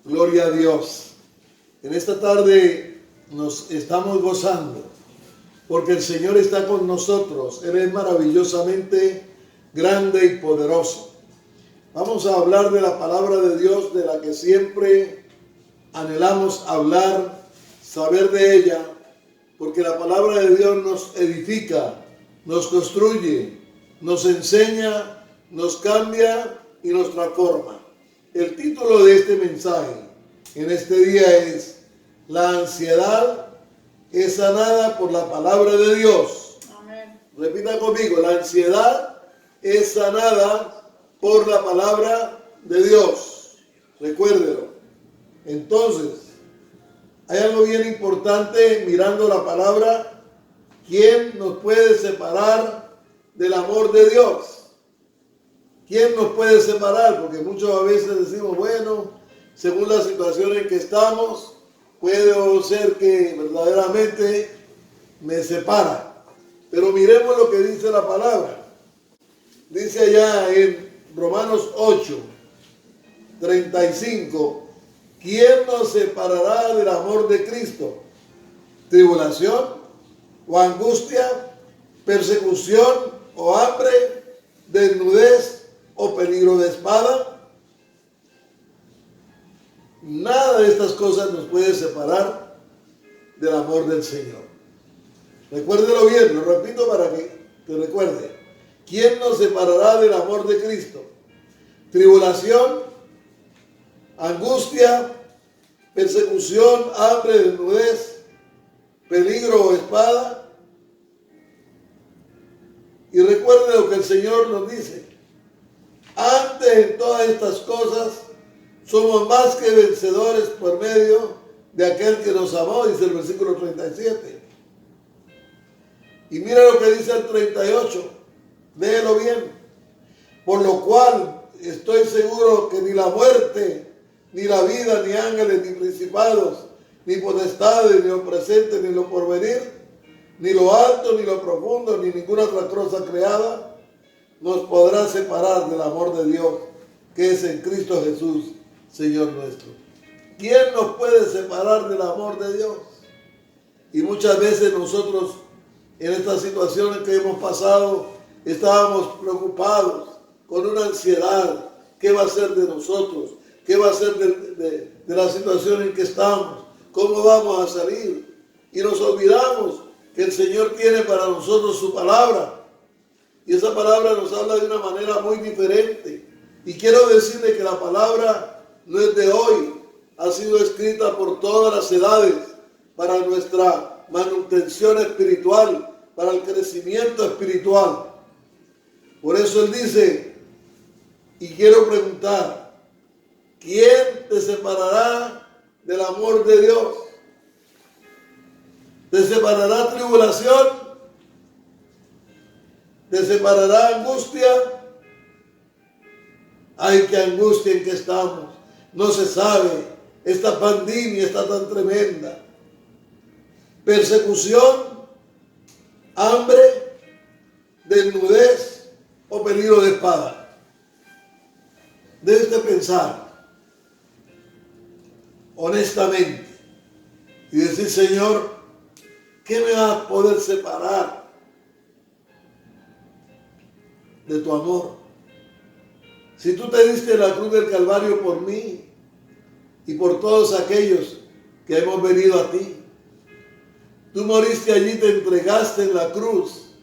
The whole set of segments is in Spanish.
Gloria a Dios. En esta tarde nos estamos gozando porque el Señor está con nosotros. Él es maravillosamente grande y poderoso. Vamos a hablar de la palabra de Dios, de la que siempre anhelamos hablar, saber de ella, porque la palabra de Dios nos edifica, nos construye, nos enseña, nos cambia y nos transforma. El título de este mensaje en este día es: la ansiedad es sanada por la palabra de Dios. Amén. Repita conmigo: la ansiedad es sanada por la palabra de Dios. Recuérdelo. Entonces, hay algo bien importante mirando la palabra. ¿Quién nos puede separar del amor de Dios? ¿Quién nos puede separar? Porque muchas veces decimos, bueno, según la situación en que estamos, puede ser que verdaderamente me separa. Pero miremos lo que dice la palabra. Dice allá en Romanos 8:35, ¿quién nos separará del amor de Cristo? ¿Tribulación o angustia, persecución o hambre, desnudez o peligro de espada? Nada de estas cosas nos puede separar del amor del Señor. Recuérdelo bien, lo repito para que recuerde. ¿Quién nos separará del amor de Cristo? Tribulación, angustia, persecución, hambre, desnudez, peligro o espada. Y recuerde lo que el Señor nos dice: antes en todas estas cosas somos más que vencedores por medio de aquel que nos amó, dice el versículo 37. Y mira lo que dice el 38, léelo bien. Por lo cual estoy seguro que ni la muerte, ni la vida, ni ángeles, ni principados, ni potestades, ni lo presente, ni lo porvenir, ni lo alto, ni lo profundo, ni ninguna otra cosa creada nos podrá separar del amor de Dios que es en Cristo Jesús, Señor nuestro. ¿Quién nos puede separar del amor de Dios? Y muchas veces nosotros en estas situaciones que hemos pasado estábamos preocupados con una ansiedad. ¿Qué va a ser de nosotros? ¿Qué va a ser de la situación en que estamos? ¿Cómo vamos a salir? Y nos olvidamos que el Señor tiene para nosotros su palabra. Y esa palabra nos habla de una manera muy diferente. Y quiero decirle que la palabra no es de hoy. Ha sido escrita por todas las edades para nuestra manutención espiritual, para el crecimiento espiritual. Por eso Él dice, y quiero preguntar, ¿quién te separará del amor de Dios? ¿Te separará tribulación? ¿Te separará angustia? Ay, qué angustia en que estamos. No se sabe. Esta pandemia está tan tremenda. Persecución, hambre, desnudez o peligro de espada. Debes de pensar honestamente y decir, Señor, ¿qué me va a poder separar de tu amor? Si tú te diste la cruz del Calvario por mí y por todos aquellos que hemos venido a ti. Tú moriste allí, te entregaste en la cruz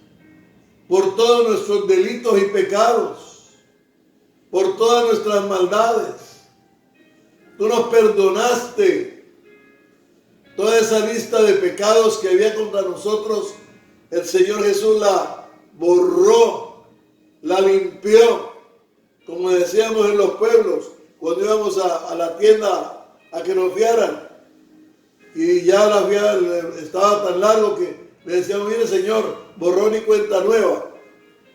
por todos nuestros delitos y pecados, por todas nuestras maldades. Tú nos perdonaste toda esa lista de pecados que había contra nosotros. El Señor Jesús la borró, la limpió, como decíamos en los pueblos, cuando íbamos a la tienda a que nos fiaran. Y ya la fiada estaba tan largo que le decíamos, mire Señor, borrón y cuenta nueva.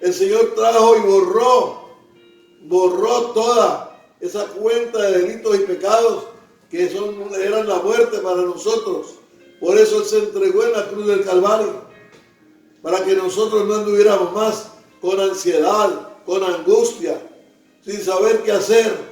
El Señor trajo y borró toda esa cuenta de delitos y pecados que eran la muerte para nosotros. Por eso Él se entregó en la cruz del Calvario, para que nosotros no anduviéramos más con ansiedad, con angustia, sin saber qué hacer.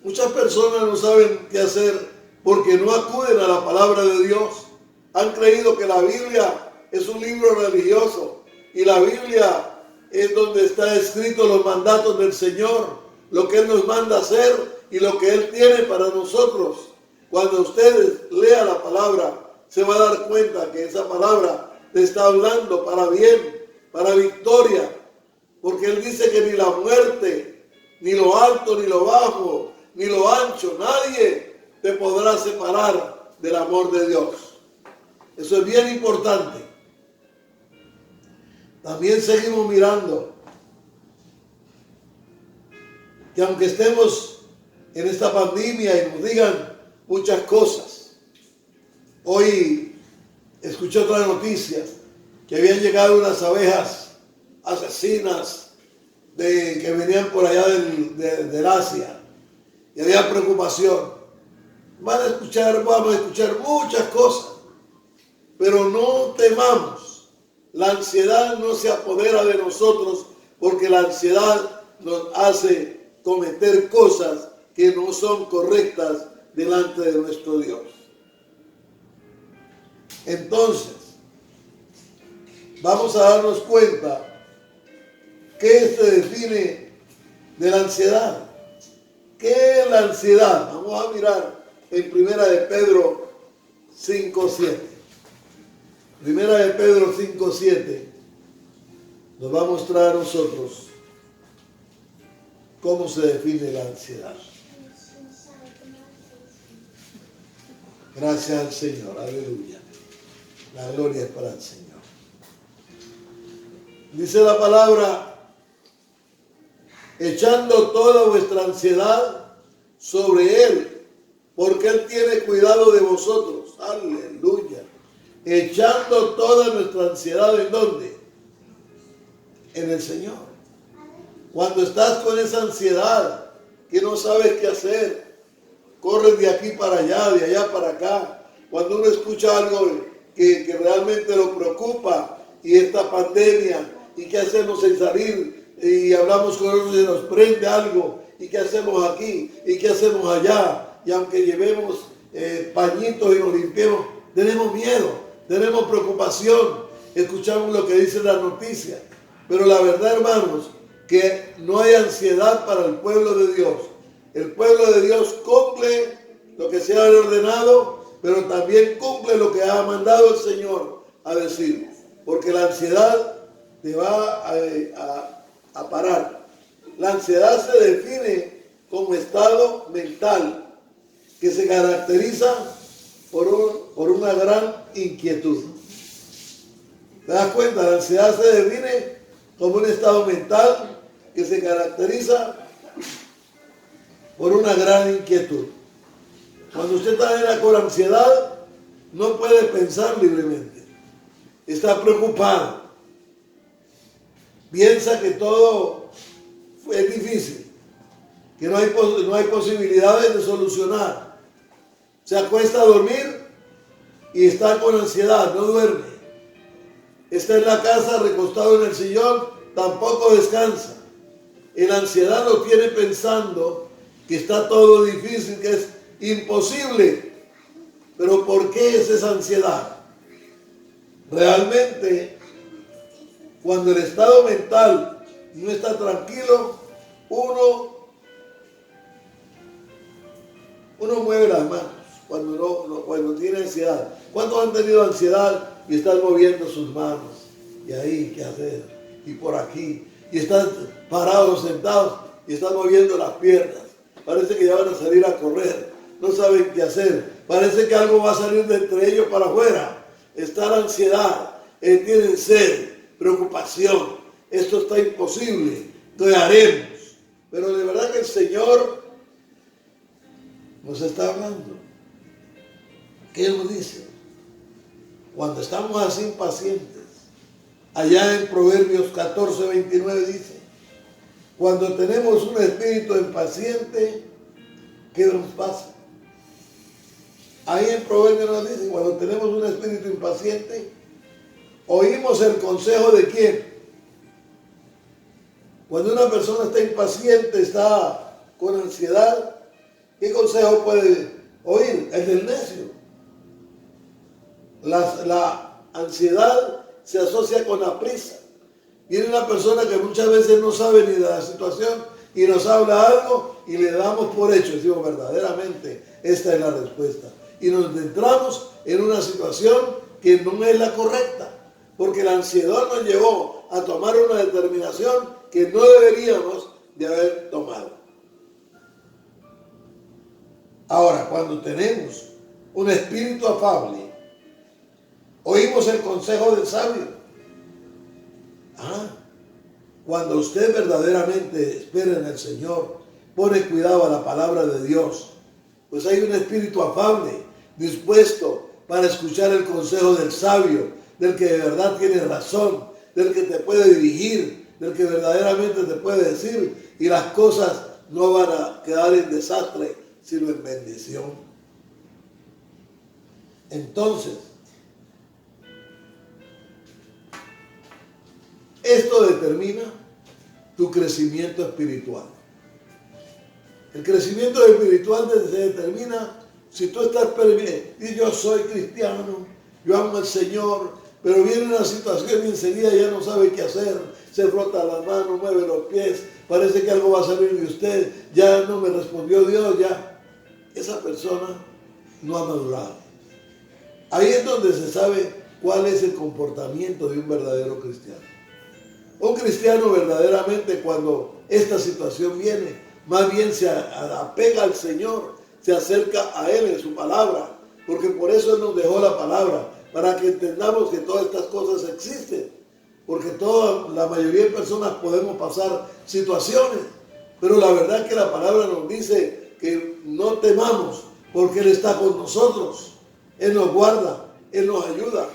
Muchas personas no saben qué hacer porque no acuden a la palabra de Dios. Han creído que la Biblia es un libro religioso y la Biblia es donde está escrito los mandatos del Señor, lo que Él nos manda hacer y lo que Él tiene para nosotros. Cuando usted lea la palabra, se va a dar cuenta que esa palabra le está hablando para bien, para victoria, porque Él dice que ni la muerte, ni lo alto, ni lo bajo, ni lo ancho, nadie te podrá separar del amor de Dios. Eso es bien importante. También seguimos mirando que aunque estemos en esta pandemia y nos digan muchas cosas, hoy escuché otra noticia que habían llegado unas abejas asesinas que venían por allá del Asia y había preocupación. Vamos a escuchar muchas cosas, pero no temamos. La ansiedad no se apodera de nosotros porque la ansiedad nos hace cometer cosas que no son correctas delante de nuestro Dios. Entonces, vamos a darnos cuenta qué se define de la ansiedad. ¿Qué es la ansiedad? Vamos a mirar en Primera de Pedro 5:7. Primera de Pedro 5:7 nos va a mostrar a nosotros cómo se define la ansiedad. Gracias al Señor, aleluya. La gloria es para el Señor. Dice la palabra, echando toda vuestra ansiedad sobre Él, porque Él tiene cuidado de vosotros. Aleluya. Echando toda nuestra ansiedad, ¿en dónde? En el Señor. Cuando estás con esa ansiedad, que no sabes qué hacer, corres de aquí para allá, de allá para acá. Cuando uno escucha algo que realmente lo preocupa, y esta pandemia, y qué hacemos en salir, y hablamos con otros y nos prende algo, y qué hacemos aquí, y qué hacemos allá, y aunque llevemos pañitos y nos limpiemos, tenemos miedo. Tenemos preocupación, escuchamos lo que dice la noticia, pero la verdad, hermanos, que no hay ansiedad para el pueblo de Dios. El pueblo de Dios cumple lo que se ha ordenado, pero también cumple lo que ha mandado el Señor a decir, porque la ansiedad te va a parar. La ansiedad se define como estado mental que se caracteriza por una gran inquietud. ¿Te das cuenta? La ansiedad se define como un estado mental que se caracteriza por una gran inquietud. Cuando usted está con ansiedad, no puede pensar libremente. Está preocupado. Piensa que todo es difícil, que no hay posibilidades de solucionar. Se acuesta a dormir y está con ansiedad, no duerme. Está en la casa recostado en el sillón, tampoco descansa. Y la ansiedad lo tiene pensando que está todo difícil, que es imposible. Pero ¿por qué es esa ansiedad? Realmente, cuando el estado mental no está tranquilo, uno mueve las manos cuando tiene ansiedad. ¿Cuántos han tenido ansiedad y están moviendo sus manos? Y ahí, ¿qué hacer? Y por aquí. Y están parados, sentados, y están moviendo las piernas. Parece que ya van a salir a correr. No saben qué hacer. Parece que algo va a salir de entre ellos para afuera. Está la ansiedad. Tienen sed, preocupación. Esto está imposible. ¿Qué haremos? Pero de verdad que el Señor nos está hablando. ¿Qué nos dice? Cuando estamos así impacientes, allá en Proverbios 14:29 dice, cuando tenemos un espíritu impaciente, ¿qué nos pasa? Ahí en Proverbios nos dice, cuando tenemos un espíritu impaciente, oímos el consejo de quién. Cuando una persona está impaciente, está con ansiedad, ¿Qué consejo puede oír? El del necio. La ansiedad se asocia con la prisa. Viene una persona que muchas veces no sabe ni de la situación y nos habla algo y le damos por hecho. Decimos, verdaderamente, esta es la respuesta. Y nos entramos en una situación que no es la correcta, porque la ansiedad nos llevó a tomar una determinación que no deberíamos de haber tomado. Ahora, cuando tenemos un espíritu afable, oímos el consejo del sabio. Cuando usted verdaderamente espera en el Señor, pone cuidado a la palabra de Dios, pues hay un espíritu afable, dispuesto para escuchar el consejo del sabio, del que de verdad tiene razón, del que te puede dirigir, del que verdaderamente te puede decir, y las cosas no van a quedar en desastre, sino en bendición. Entonces, esto determina tu crecimiento espiritual. El crecimiento espiritual se determina si tú estás permitiendo, y yo soy cristiano, yo amo al Señor, pero viene una situación y enseguida ya no sabe qué hacer, se frota las manos, mueve los pies, parece que algo va a salir de usted, ya no me respondió Dios, ya. Esa persona no ha madurado. Ahí es donde se sabe cuál es el comportamiento de un verdadero cristiano. Un cristiano verdaderamente, cuando esta situación viene, más bien se apega al Señor, se acerca a Él en su palabra, porque por eso Él nos dejó la palabra, para que entendamos que todas estas cosas existen, porque la mayoría de personas podemos pasar situaciones, pero la verdad es que la palabra nos dice que no temamos, porque Él está con nosotros, Él nos guarda, Él nos ayuda,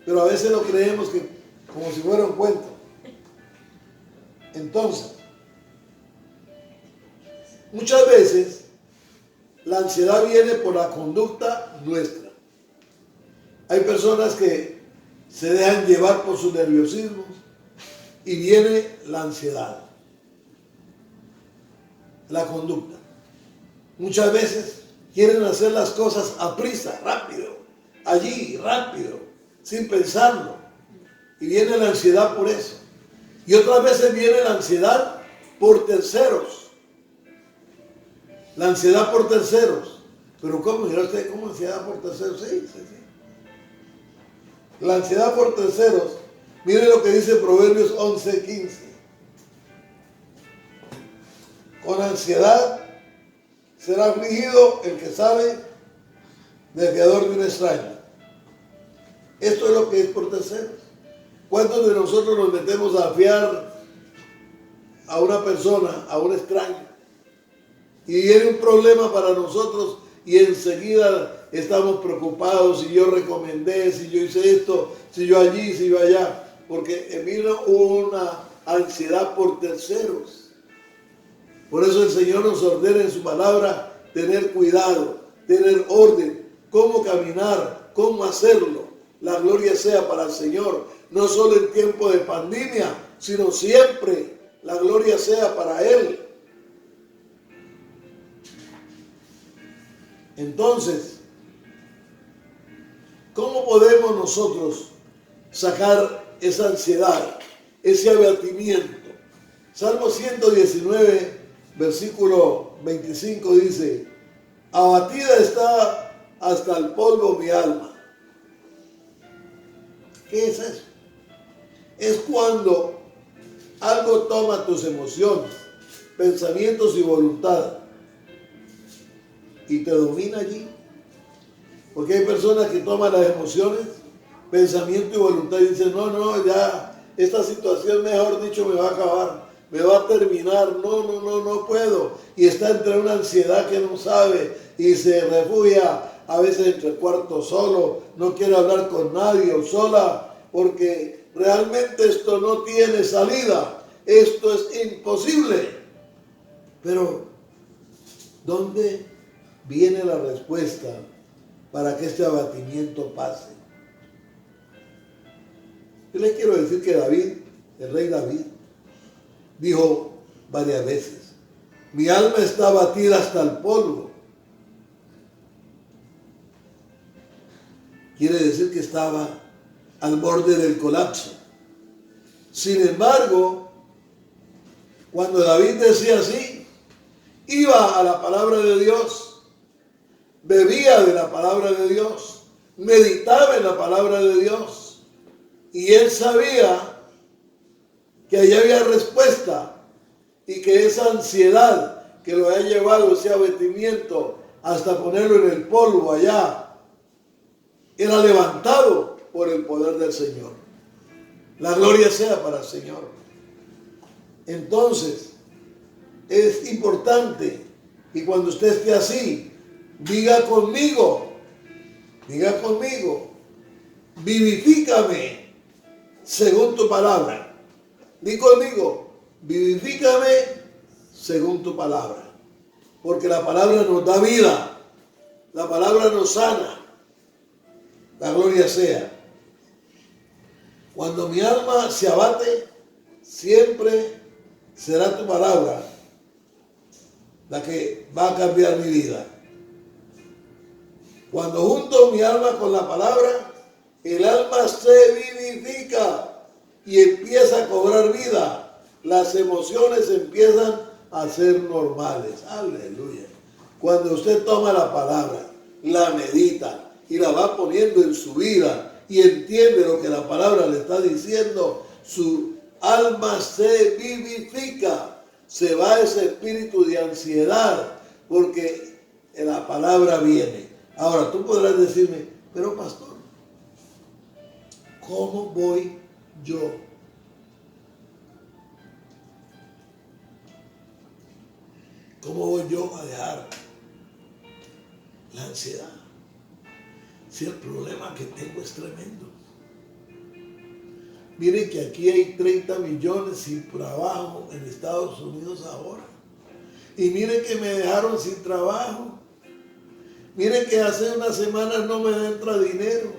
pero a veces lo creemos que como si fuera un cuento. Entonces, muchas veces la ansiedad viene por la conducta nuestra. Hay personas que se dejan llevar por su nerviosismo y viene la ansiedad, la conducta. Muchas veces quieren hacer las cosas a prisa, rápido, allí, rápido, sin pensarlo. Y viene la ansiedad por eso. Y otras veces viene la ansiedad por terceros. La ansiedad por terceros. Pero ¿cómo dirá usted? ¿Cómo ansiedad por terceros? Sí. La ansiedad por terceros. Mire lo que dice Proverbios 11:15. Con ansiedad será afligido el que sabe del fiador de un extraño. Esto es lo que es por terceros. ¿Cuántos de nosotros nos metemos a fiar a una persona, a un extraño? Y viene un problema para nosotros y enseguida estamos preocupados si yo recomendé, si yo hice esto, si yo allí, si yo allá. Porque vino una ansiedad por terceros. Por eso el Señor nos ordena en su palabra tener cuidado, tener orden, cómo caminar, cómo hacerlo. La gloria sea para el Señor, no solo en tiempo de pandemia, sino siempre la gloria sea para Él. Entonces, ¿cómo podemos nosotros sacar esa ansiedad, ese abatimiento? Salmo 119, versículo 25 dice, abatida está hasta el polvo mi alma. ¿Qué es eso? Es cuando algo toma tus emociones, pensamientos y voluntad y te domina allí. Porque hay personas que toman las emociones, pensamiento y voluntad y dicen, no, ya esta situación, mejor dicho, me va a acabar, me va a terminar, no puedo. Y está entre una ansiedad que no sabe y se refugia a veces entre el cuarto solo, no quiere hablar con nadie o sola, porque realmente esto no tiene salida, esto es imposible. Pero, ¿dónde viene la respuesta para que este abatimiento pase? Yo les quiero decir que David, el rey David, dijo varias veces, Mi alma está abatida hasta el polvo. Quiere decir que estaba al borde del colapso. Sin embargo, cuando David decía así, iba a la palabra de Dios, bebía de la palabra de Dios, meditaba en la palabra de Dios, y él sabía que allá había respuesta y que esa ansiedad que lo había llevado, ese abatimiento, hasta ponerlo en el polvo allá, era levantado por el poder del Señor. La gloria sea para el Señor. Entonces, es importante que cuando usted esté así, diga conmigo, vivifícame según tu palabra. Di conmigo, vivifícame según tu palabra. Porque la palabra nos da vida, la palabra nos sana. La gloria sea. Cuando mi alma se abate, siempre será tu palabra la que va a cambiar mi vida. Cuando junto mi alma con la palabra, el alma se vivifica y empieza a cobrar vida. Las emociones empiezan a ser normales. Aleluya. Cuando usted toma la palabra, la medita y la va poniendo en su vida y entiende lo que la palabra le está diciendo, su alma se vivifica. Se va ese espíritu de ansiedad porque la palabra viene. Ahora tú podrás decirme, pero pastor, ¿cómo voy yo? ¿Cómo voy yo a dejar la ansiedad? Si el problema que tengo es tremendo. Miren que aquí hay 30 millones sin trabajo en Estados Unidos ahora. Y miren que me dejaron sin trabajo. Miren que hace unas semanas no me entra dinero.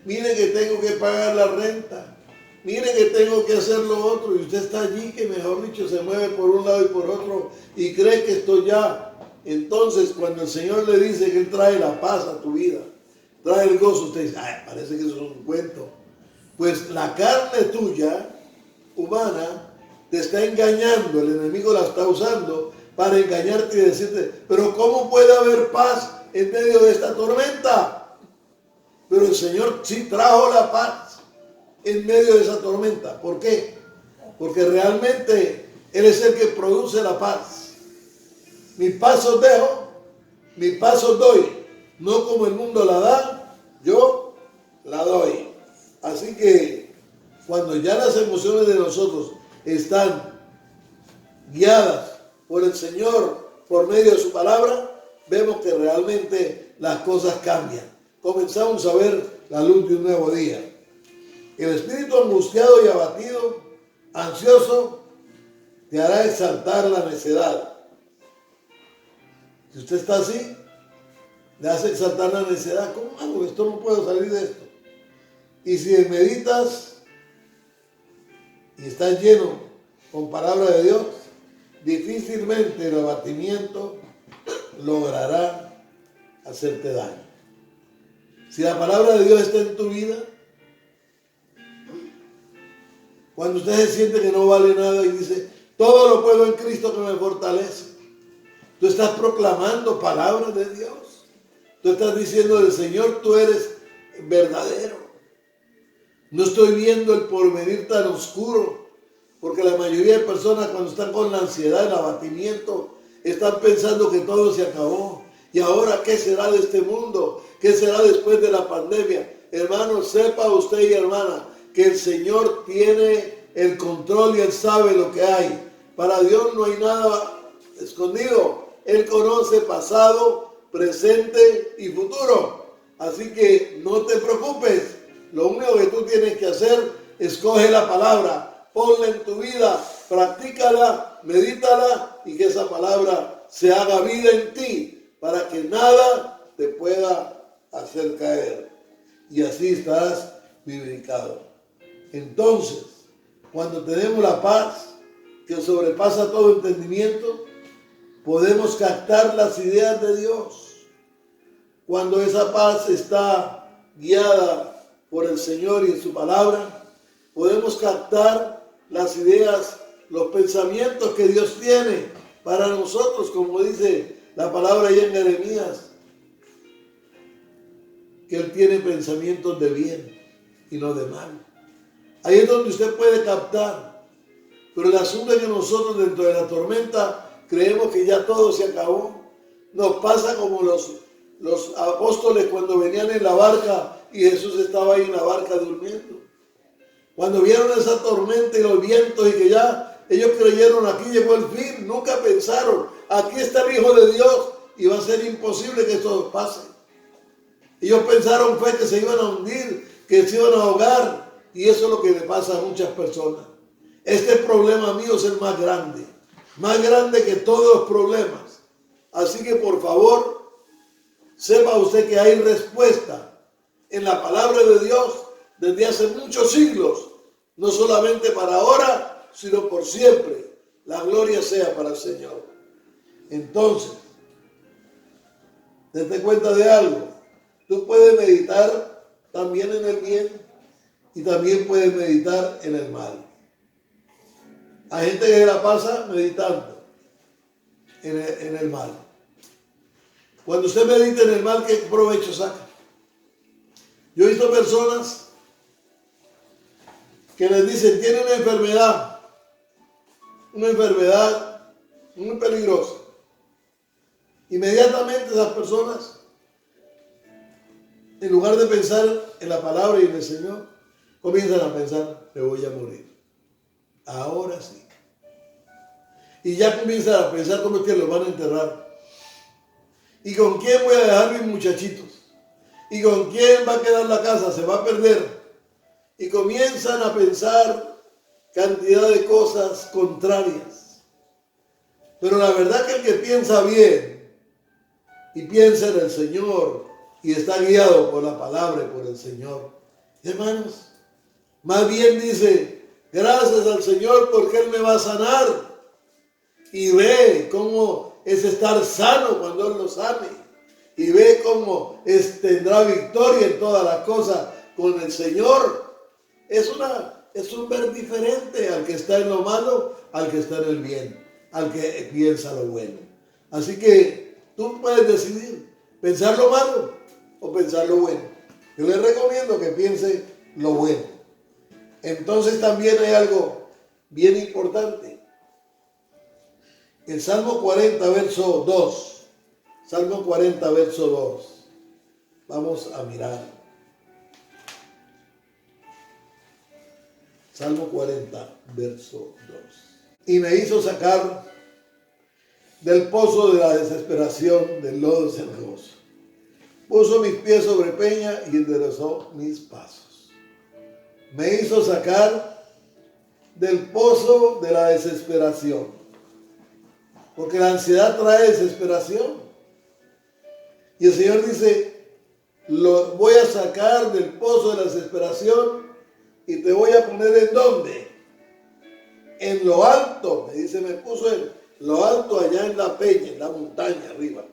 Miren que tengo que pagar la renta. Miren que tengo que hacer lo otro. Y usted está allí que, mejor dicho, se mueve por un lado y por otro y cree que esto ya. Entonces, cuando el Señor le dice que Él trae la paz a tu vida, trae el gozo, usted dice, ay, parece que eso es un cuento. Pues la carne tuya, humana, te está engañando. El enemigo la está usando para engañarte y decirte, pero ¿cómo puede haber paz en medio de esta tormenta? Pero el Señor sí trajo la paz en medio de esa tormenta. ¿Por qué? Porque realmente Él es el que produce la paz. Mi paz os dejo, mi paz os doy. No como el mundo la da, yo la doy. Así que cuando ya las emociones de nosotros están guiadas por el Señor, por medio de su palabra, vemos que realmente las cosas cambian. Comenzamos a ver la luz de un nuevo día. El espíritu angustiado y abatido, ansioso, te hará exaltar la necedad. Si usted está así, le hace exaltar la necedad. ¿Cómo hago? Esto no puedo salir de esto. Y si meditas y estás lleno con palabra de Dios, difícilmente el abatimiento logrará hacerte daño. Si la palabra de Dios está en tu vida, cuando usted se siente que no vale nada y dice, todo lo puedo en Cristo que me fortalece, tú estás proclamando palabras de Dios. Tú estás diciendo del Señor, tú eres verdadero. No estoy viendo el porvenir tan oscuro, porque la mayoría de personas cuando están con la ansiedad, el abatimiento, están pensando que todo se acabó. ¿Y ahora qué será de este mundo? ¿Qué será después de la pandemia? Hermano, sepa usted y hermana que el Señor tiene el control y Él sabe lo que hay. Para Dios no hay nada escondido. Él conoce pasado, presente y futuro. Así que no te preocupes. Lo único que tú tienes que hacer, escoge la palabra, ponla en tu vida, practícala, medítala y que esa palabra se haga vida en ti para que nada te pueda hacer caer. Y así estarás vivificado. Entonces, cuando tenemos la paz que sobrepasa todo entendimiento, podemos captar las ideas de Dios. Cuando esa paz está guiada por el Señor y en su palabra, podemos captar las ideas, los pensamientos que Dios tiene para nosotros, como dice la palabra ahí en Jeremías, que Él tiene pensamientos de bien y no de mal. Ahí es donde usted puede captar. Pero el asunto es que nosotros dentro de la tormenta creemos que ya todo se acabó. Nos pasa como los apóstoles cuando venían en la barca y Jesús estaba ahí en la barca durmiendo. Cuando vieron esa tormenta y los vientos y que ya ellos creyeron aquí llegó el fin, nunca pensaron, aquí está el Hijo de Dios y va a ser imposible que esto pase. Ellos pensaron fue que se iban a hundir, que se iban a ahogar, y eso es lo que le pasa a muchas personas. Este problema mío es el más grande que todos los problemas. Así que por favor, sepa usted que hay respuesta en la palabra de Dios desde hace muchos siglos, no solamente para ahora, sino por siempre. La gloria sea para el Señor. Entonces, date cuenta de algo. Tú puedes meditar también en el bien y también puedes meditar en el mal. Hay gente que la pasa meditando en el mal. Cuando usted medita en el mal, ¿qué provecho saca? Yo he visto personas que les dicen, tiene una enfermedad muy peligrosa. Inmediatamente esas personas, en lugar de pensar en la palabra y en el Señor, comienzan a pensar, me voy a morir. Ahora sí. Y ya comienzan a pensar cómo es que los van a enterrar. ¿Y con quién voy a dejar mis muchachitos? ¿Y con quién va a quedar la casa? Se va a perder. Y comienzan a pensar cantidad de cosas contrarias. Pero la verdad que el que piensa bien y piensa en el Señor y está guiado por la palabra y por el Señor, hermanos, más bien dice, gracias al Señor porque Él me va a sanar. Y ve cómo es estar sano cuando Él lo sane. Y ve cómo tendrá victoria en todas las cosas con el Señor. Es un ver diferente al que está en lo malo, al que está en el bien, al que piensa lo bueno. Así que tú puedes decidir pensar lo malo o pensar lo bueno. Yo les recomiendo que piense lo bueno. Entonces también hay algo bien importante. El Salmo 40, verso 2. Salmo 40, verso 2. Vamos a mirar. Salmo 40, verso 2. Y me hizo sacar del pozo de la desesperación, del lodo cenagoso. Puso mis pies sobre peña y enderezó mis pasos. Me hizo sacar del pozo de la desesperación. Porque la ansiedad trae desesperación. Y el Señor dice, lo voy a sacar del pozo de la desesperación y te voy a poner ¿en dónde? En lo alto. Me dice, me puso en lo alto allá en la peña, en la montaña arriba.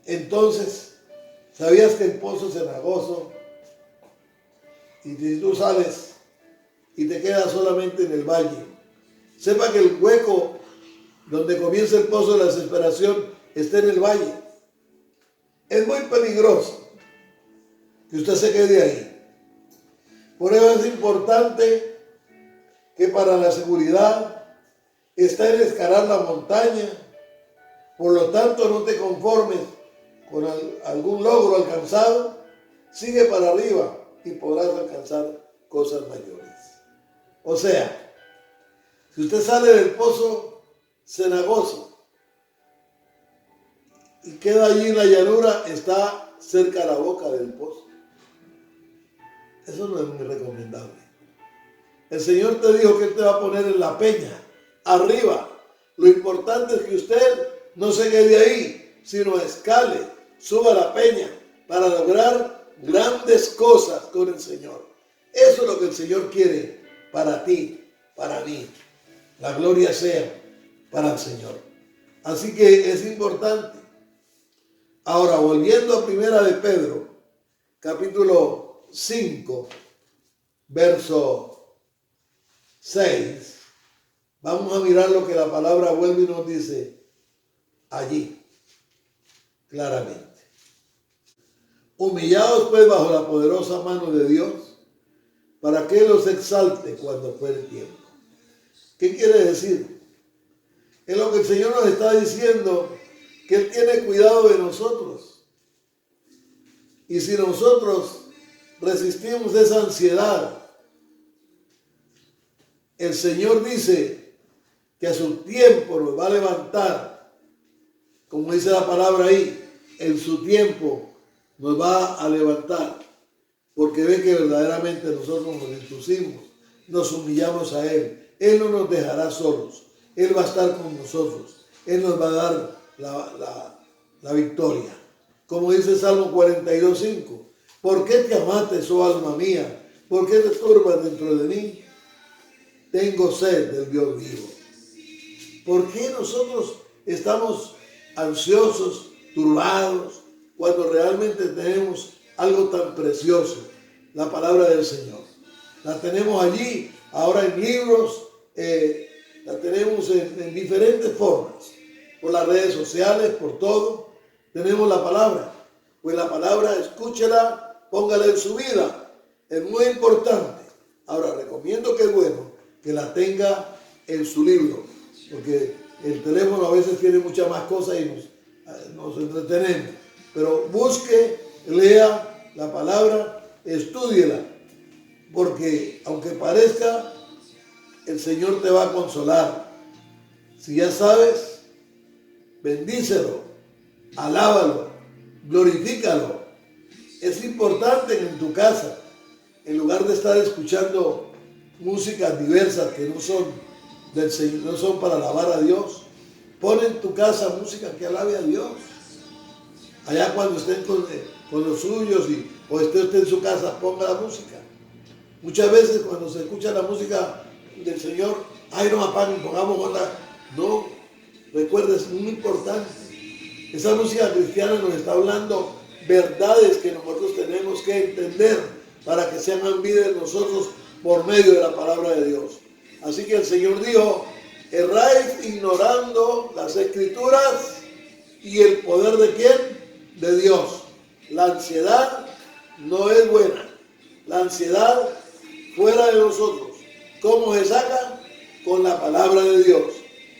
Entonces, ¿sabías que el pozo es cenagoso? Y si tú sales y te quedas solamente en el valle, sepa que el hueco donde comienza el pozo de la desesperación está en el valle. Es muy peligroso que usted se quede ahí. Por eso es importante que para la seguridad está en escalar la montaña. Por lo tanto, no te conformes con algún logro alcanzado. Sigue para arriba y podrás alcanzar cosas mayores. O sea, si usted sale del pozo cenagoso y queda allí en la llanura, está cerca de la boca del pozo. Eso no es muy recomendable. El Señor te dijo que Él te va a poner en la peña, arriba. Lo importante es que usted no se quede ahí, sino escale, suba a la peña para lograr grandes cosas con el Señor. Eso es lo que el Señor quiere para ti, para mí. La gloria sea para el Señor. Así que es importante. Ahora, volviendo a Primera de Pedro, capítulo 5, verso 6, vamos a mirar lo que la palabra vuelve y nos dice allí, claramente. Humillaos pues bajo la poderosa mano de Dios, para que los exalte cuando fuere tiempo. ¿Qué quiere decir? Es lo que el Señor nos está diciendo, que Él tiene cuidado de nosotros. Y si nosotros resistimos esa ansiedad, el Señor dice que a su tiempo nos va a levantar, como dice la palabra ahí, en su tiempo nos va a levantar, porque ve que verdaderamente nosotros nos entusiasmamos, nos humillamos a Él. Él no nos dejará solos, Él va a estar con nosotros, Él nos va a dar la victoria. Como dice Salmo 42:5, ¿por qué te amates, oh alma mía? ¿Por qué te turbas dentro de mí? Tengo sed del Dios vivo. ¿Por qué nosotros estamos ansiosos, turbados, cuando realmente tenemos algo tan precioso, la palabra del Señor? La tenemos allí, ahora en libros, la tenemos en diferentes formas, por las redes sociales, por todo. Tenemos la palabra, pues la palabra escúchela, póngala en su vida, es muy importante. Ahora recomiendo que es bueno que la tenga en su libro, porque el teléfono a veces tiene muchas más cosas y nos entretenemos, pero busque, lea la palabra, estúdiela, porque aunque parezca, el Señor te va a consolar. Si ya sabes, bendícelo, alábalo, glorifícalo. Es importante que en tu casa, en lugar de estar escuchando músicas diversas que no son del Señor, no son para alabar a Dios, pon en tu casa música que alabe a Dios. Allá cuando estén con los suyos o esté usted en su casa, ponga la música. Muchas veces cuando se escucha la música del Señor, ay, no apaguen, pongamos otra. No, recuerda, es muy importante. Esa música cristiana nos está hablando verdades que nosotros tenemos que entender para que se hagan vida en nosotros por medio de la palabra de Dios. Así que el Señor dijo, erráis ignorando las Escrituras y el poder de ¿quién? De Dios. La ansiedad no es buena. La ansiedad fuera de nosotros. ¿Cómo se saca? Con la palabra de Dios.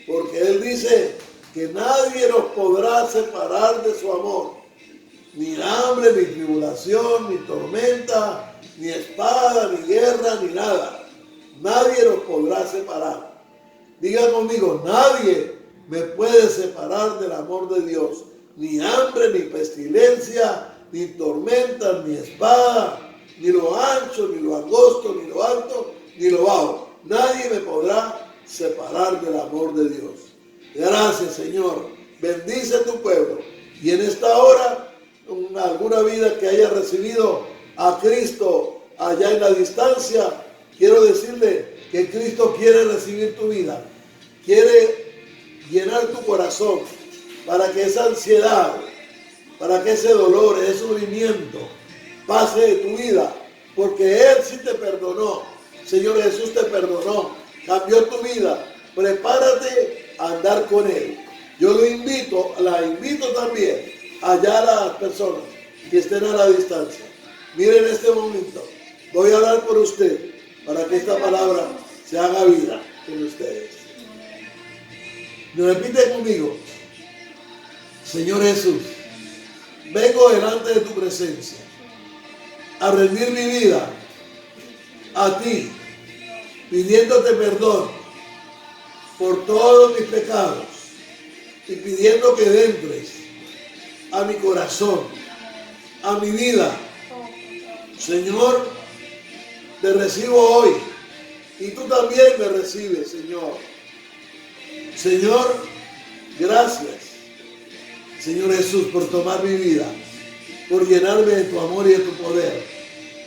Porque Él dice que nadie nos podrá separar de su amor. Ni hambre, ni tribulación, ni tormenta, ni espada, ni guerra, ni nada. Nadie nos podrá separar. Diga conmigo, nadie me puede separar del amor de Dios. Ni hambre, ni pestilencia, ni tormenta, ni espada, ni lo ancho, ni lo angosto, ni lo alto, ni lo bajo. Nadie me podrá separar del amor de Dios. Gracias, Señor. Bendice a tu pueblo. Y en esta hora, alguna vida que haya recibido a Cristo allá en la distancia, quiero decirle que Cristo quiere recibir tu vida. Quiere llenar tu corazón para que esa ansiedad, para que ese dolor, ese sufrimiento pase de tu vida. Porque Él sí te perdonó. Señor Jesús te perdonó, cambió tu vida. Prepárate a andar con Él. Yo la invito también allá a las personas que estén a la distancia. Miren este momento, voy a hablar por usted para que esta palabra se haga vida en ustedes. Repite conmigo, Señor Jesús, vengo delante de tu presencia a rendir mi vida a ti, pidiéndote perdón por todos mis pecados y pidiendo que entres a mi corazón, a mi vida. Señor, te recibo hoy y tú también me recibes, Señor. Señor, gracias, Señor Jesús, por tomar mi vida, por llenarme de tu amor y de tu poder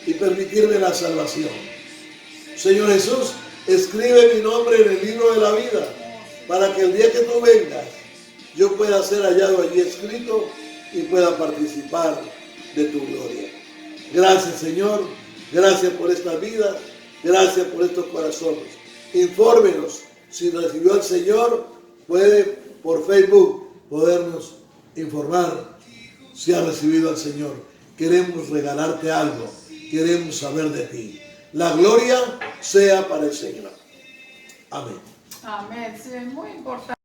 y permitirme la salvación. Señor Jesús, escribe mi nombre en el libro de la vida para que el día que tú vengas, yo pueda ser hallado allí escrito y pueda participar de tu gloria. Gracias, Señor. Gracias por esta vida. Gracias por estos corazones. Infórmenos. Si recibió al Señor, puede por Facebook podernos informar si ha recibido al Señor. Queremos regalarte algo. Queremos saber de ti. La gloria sea para el Señor. Amén. Amén. Sí, es muy importante.